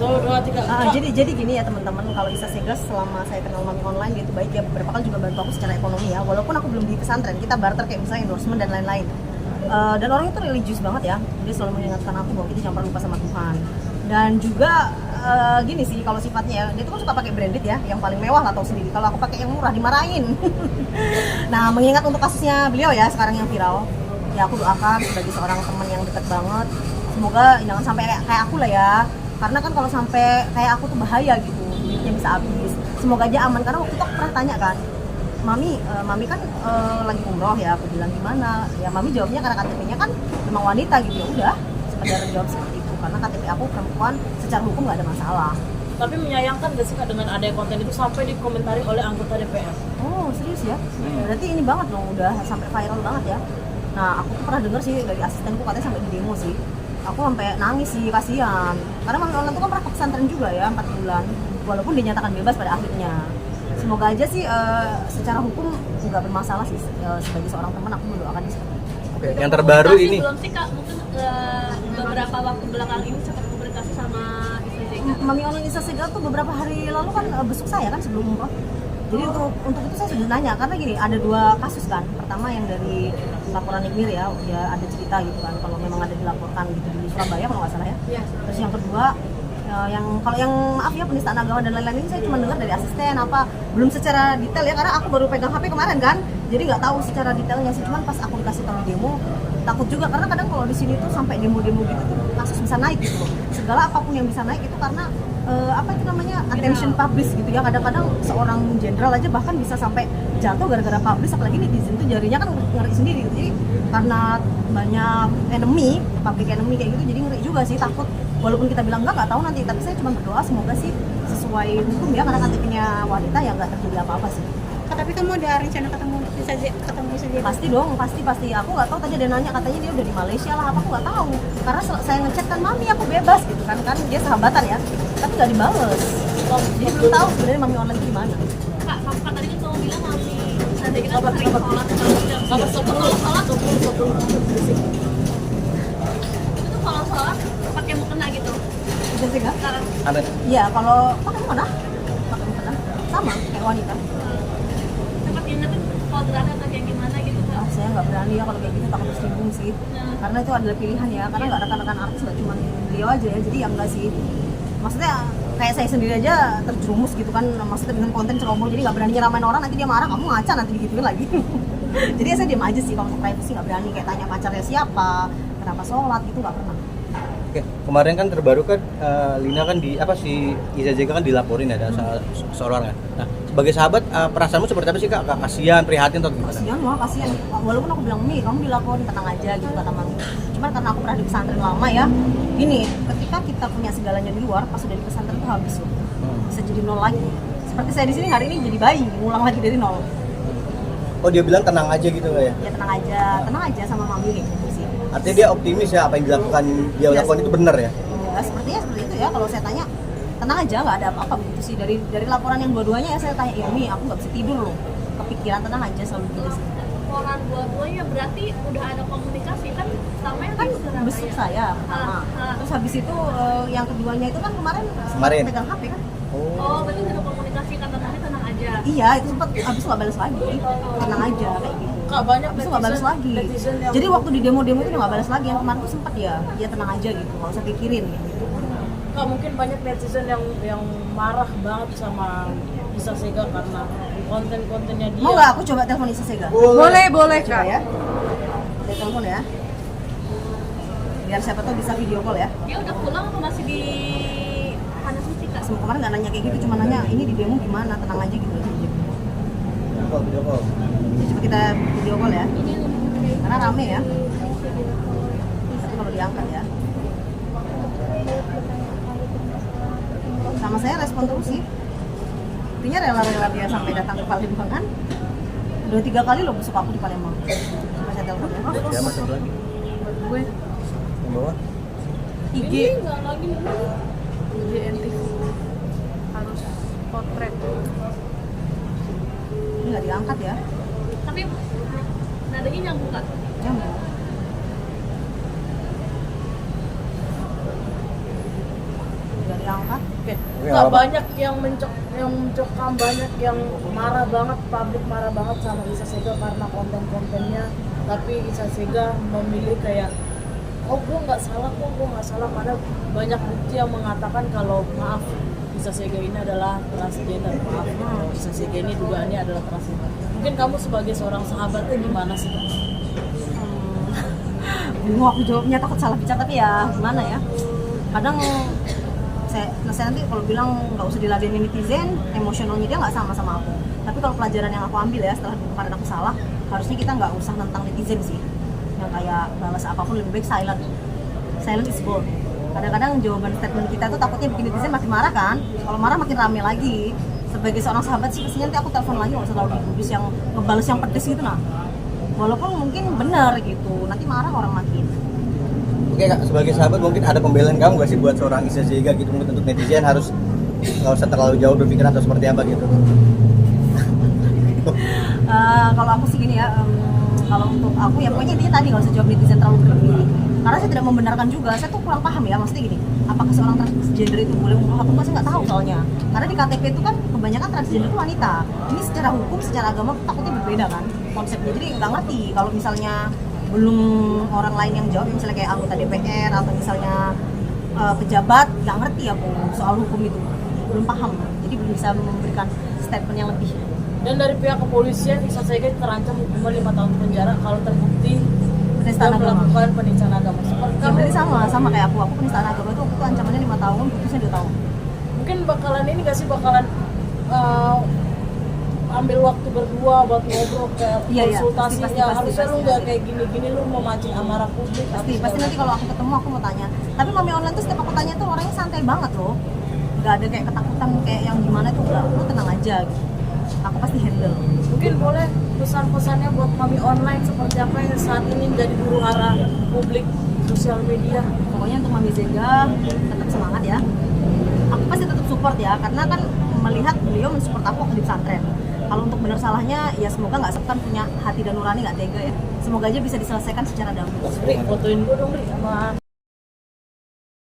Jadi gini ya teman-teman, kalau Isa Sega selama saya kenal Mami online dia itu baik ya, beberapa kali juga bantu aku secara ekonomi ya, walaupun aku belum di pesantren, kita barter kayak misalnya endorsement dan lain-lain. Dan orangnya tuh religius banget ya, dia selalu mengingatkan aku bahwa kita jangan pernah lupa sama Tuhan. Dan juga gini sih kalau sifatnya ya, dia tuh kan suka pakai branded ya, yang paling mewah lah tahu sendiri. Kalau aku pakai yang murah dimarahin. Nah, mengingat untuk kasusnya beliau ya sekarang yang viral, ya aku doakan sebagai seorang teman yang dekat banget, semoga jangan sampai kayak aku lah ya. Karena kan kalau sampai kayak aku tuh bahaya gitu, duitnya bisa habis. Semoga aja aman, karena waktu itu aku pernah tanya kan, Mami kan lagi umroh ya, aku bilang gimana? Ya Mami jawabnya karena KTP-nya kan memang wanita gitu, ya udah sekedar jawab seperti itu. Karena KTP aku perempuan, secara hukum nggak ada masalah. Tapi menyayangkan gak sih Kak dengan adanya konten itu sampai dikomentari oleh anggota DPR? Oh serius ya? Berarti ini banget dong, udah sampai viral banget ya. Nah aku tuh pernah denger sih dari asistenku katanya sampai di demo sih. Aku sampai nangis sih, kasihan. Karena Mami online tuh kan pernah ke pesantren juga ya 4 bulan, walaupun dinyatakan bebas pada akhirnya. Semoga aja sih secara hukum nggak bermasalah sih. Sebagai seorang teman aku mendoakan seperti itu. Oke, yang terbaru ini belum sih Kak, mungkin beberapa waktu belakang ini sempat komunikasi sama Isa Sega. Mami online Isa Sega tuh beberapa hari lalu kan besuk saya kan sebelum umroh. Jadi untuk itu saya sudah nanya, karena gini, ada 2 kasus kan. Pertama yang dari laporan Nikmir ya, dia ada cerita gitu kan, kalau memang ada dilaporkan gitu di Surabaya kalau nggak salah ya. Iya. Terus yang kedua, kalau yang maaf ya penistaan agama dan lain-lain ini saya cuma dengar dari asisten belum secara detail ya, karena aku baru pegang HP kemarin kan, jadi nggak tahu secara detailnya sih. Cuman pas aku dikasih tahu demo, takut juga karena kadang kalau di sini tuh sampai demo-demo gitu tuh kasus bisa naik gitu loh. Segala apapun yang bisa naik itu karena attention publish gitu ya. Kadang-kadang seorang jenderal aja bahkan bisa sampai jatuh gara-gara publish, apalagi netizen tuh jarinya kan ngeri sendiri gitu. Jadi karena banyak public enemy kayak gitu, jadi ngeri juga sih, takut. Walaupun kita bilang enggak tahu nanti, tapi saya cuma berdoa semoga sih sesuai hukum ya, karena KTP-nya wanita ya nggak terjadi apa-apa sih. Tapi kamu ada rencana ketemu Isa Sega? Pasti dong, pasti. Aku nggak tahu, tadi ada nanya katanya dia udah di Malaysia lah, aku nggak tahu. Karena saya ngechat kan, Mami aku bebas gitu kan dia sahabatan ya, tapi nggak dibales. Jadi belum tahu sebenarnya Mami online gimana. Kak tadi kan kamu bilang Mami Isa Sega kan sering sholat kalau sholat itu tuh kalau sholat pakai mukena gitu. Bisa sih nggak? ada Iya, kalau pakai mukena sama kayak wanita. Sempat ingetin kodratnya atau kayak gimana gitu Kak? Saya nggak berani ya kalau kayak gitu, takut tersinggung sih. Karena itu adalah pilihan ya, karena nggak rekan-rekan artis, nggak cuma beliau aja ya, jadi ya enggak sih. Maksudnya kayak saya sendiri aja terjerumus gitu kan, maksudnya dengan konten ceroboh, jadi nggak berani nyeramain orang, nanti dia marah, kamu ngaca, nanti digituin lagi. Jadi ya saya diam aja sih, kalau untuk privacy nggak berani kayak tanya pacarnya siapa, kenapa sholat, gitu nggak pernah. Oke, kemarin kan terbaru kan Lina kan si Isa Sega kan dilaporin ada seorang kan. Nah, sebagai sahabat perasaanmu seperti apa sih Kak? Kasihan, prihatin atau gimana? Kasihan. Walaupun aku bilang, kamu dilaporin, tenang aja gitu kata Mami. Cuman karena aku pernah di pesantren lama ya, gini, ketika kita punya segalanya di luar, pas udah di pesantren tuh habis loh. Bisa jadi nol lagi. Seperti saya di sini hari ini jadi bayi, ngulang lagi dari nol. Oh, dia bilang tenang aja gitu nggak ya? Ya tenang aja sama Mami kayak gitu sih. Artinya dia optimis ya, apa yang dia lakukan itu benar ya? Ya sepertinya seperti itu ya. Kalau saya tanya, tenang aja, nggak ada apa-apa begitu sih. Dari laporan yang dua-duanya ya saya tanya, Mi aku nggak bisa tidur loh, kepikiran, tenang aja, selalu gitu sih. Laporan dua-duanya berarti udah ada komunikasi kan, sama yang Kan besok saya pertama, terus habis itu yang keduanya itu kan kemarin pegang HP kan. Oh berarti udah ada komunikasi, kata Tani tenang aja. Iya, itu sempat habis nggak balas lagi, tenang aja kayak gitu. Kak, banyak habis nggak balas lagi. Jadi waktu di demo-demo itu nggak balas lagi, yang kemarin tuh sempat ya tenang aja gitu, nggak usah pikirin gitu. Kak, mungkin banyak netizen yang marah banget sama Isa Sega karena konten-kontennya dia. Mau nggak aku coba telepon Isa Sega? Boleh Coba ya. Saya telepon ya. Biar siapa tahu bisa video call ya. Dia udah pulang atau masih di Tanah Suci Kak? Kemarin nggak nanya kayak gitu, cuma nanya ini di demo gimana, tenang aja gitu aja. Video call. Coba kita video call ya. Karena rame ya. Tapi kalau diangkat ya. Sama saya respon terus sih. Artinya rela-rela dia sampai datang ke Palembang kan. Udah 3 kali loh besok aku di Palembang. Coba saya telepon ya. Ya, masuk lagi. gue Yang bawah. IG Enggak lagi IG NTV harus potret. Ini nggak diangkat ya. tapi nadanya nyambung Kak? Nggak diangkat. Oke. Oke, Nggak apa-apa. banyak yang mencokam, banyak yang marah banget, publik marah banget sama Isa Sega karena konten-kontennya. Tapi Isa Sega memilih kayak, oh gue nggak salah kok, gue nggak salah. Padahal banyak bukti yang mengatakan kalau maaf, Isa Sega ini adalah transgender, maaf, Isa Sega ini dugaannya adalah transgender. Mungkin kamu sebagai seorang sahabatnya gimana sih? Kak? Bingung aku jawabnya, takut salah bicara, tapi ya gimana ya, kadang saya nanti kalau bilang nggak usah diladenin netizen, emosionalnya dia nggak sama aku. Tapi kalau pelajaran yang aku ambil ya setelah kemarin aku salah, harusnya kita nggak usah nentang netizen sih, yang kayak balas apapun lebih baik silent is gold. Kadang-kadang jawaban statement kita tuh takutnya bikin netizen makin marah kan, kalau marah makin rame lagi. Sebagai seorang sahabat sih pastinya nanti aku telepon lagi, nggak usah terlalu digubris yang ngebales yang pedes gitu. Nah walaupun mungkin benar gitu, nanti marah orang makin. Oke Kak, sebagai sahabat mungkin ada pembelaan kamu nggak sih buat seorang Isa Sega gitu, mungkin untuk netizen harus nggak usah terlalu jauh berpikir atau seperti apa gitu? Kalau aku sih gini ya, kalau untuk aku ya pokoknya dia tadi nggak usah jawab netizen terlalu berlebihan. Karena saya tidak membenarkan juga, saya tuh kurang paham ya, maksudnya gini, apakah seorang transgender itu boleh membunuh apa? Saya nggak tahu soalnya. Karena di KTP itu kan kebanyakan transgender itu wanita. Ini secara hukum, secara agama takutnya berbeda kan konsepnya. Jadi nggak ngerti kalau misalnya belum orang lain yang jawab, misalnya kayak anggota DPR atau misalnya pejabat, nggak ngerti aku soal hukum itu, belum paham. Jadi belum bisa memberikan statement yang lebih. Dan dari pihak kepolisian, Isa Sega terancam hukuman 5 tahun penjara kalau terbukti Penistaan dia agama. melakukan penistaan agama. Seperti Ya, kamu, berarti sama kayak aku penistaan agama itu waktu itu ancamannya 5 tahun, putusnya 2 tahun. mungkin bakalan ini gak sih, bakalan ambil waktu berdua buat ngobrol kayak Iya, iya. konsultasinya. Pasti, Harusnya lu pasti. nggak kayak gini-gini, lu memancing amarah publik. Pasti nanti kalau aku ketemu aku mau tanya. Tapi mami online tuh setiap aku tanya tuh orangnya santai banget loh, nggak ada kayak ketakutan kayak yang gimana tuh, nggak, lu tenang aja gitu. Aku pasti handle. Mungkin boleh pesan-pesannya buat mami online seperti apa yang saat ini menjadi huru hara publik sosial media. Pokoknya untuk Mami Zega tetap semangat ya. Aku pasti tetap support ya, karena kan melihat beliau mensupport aku di pesantren. Kalau untuk benar salahnya ya semoga nggak Septan punya hati dan nurani, nggak tega ya. Semoga aja bisa diselesaikan secara damai. Ri, fotoin gue dong Ri sama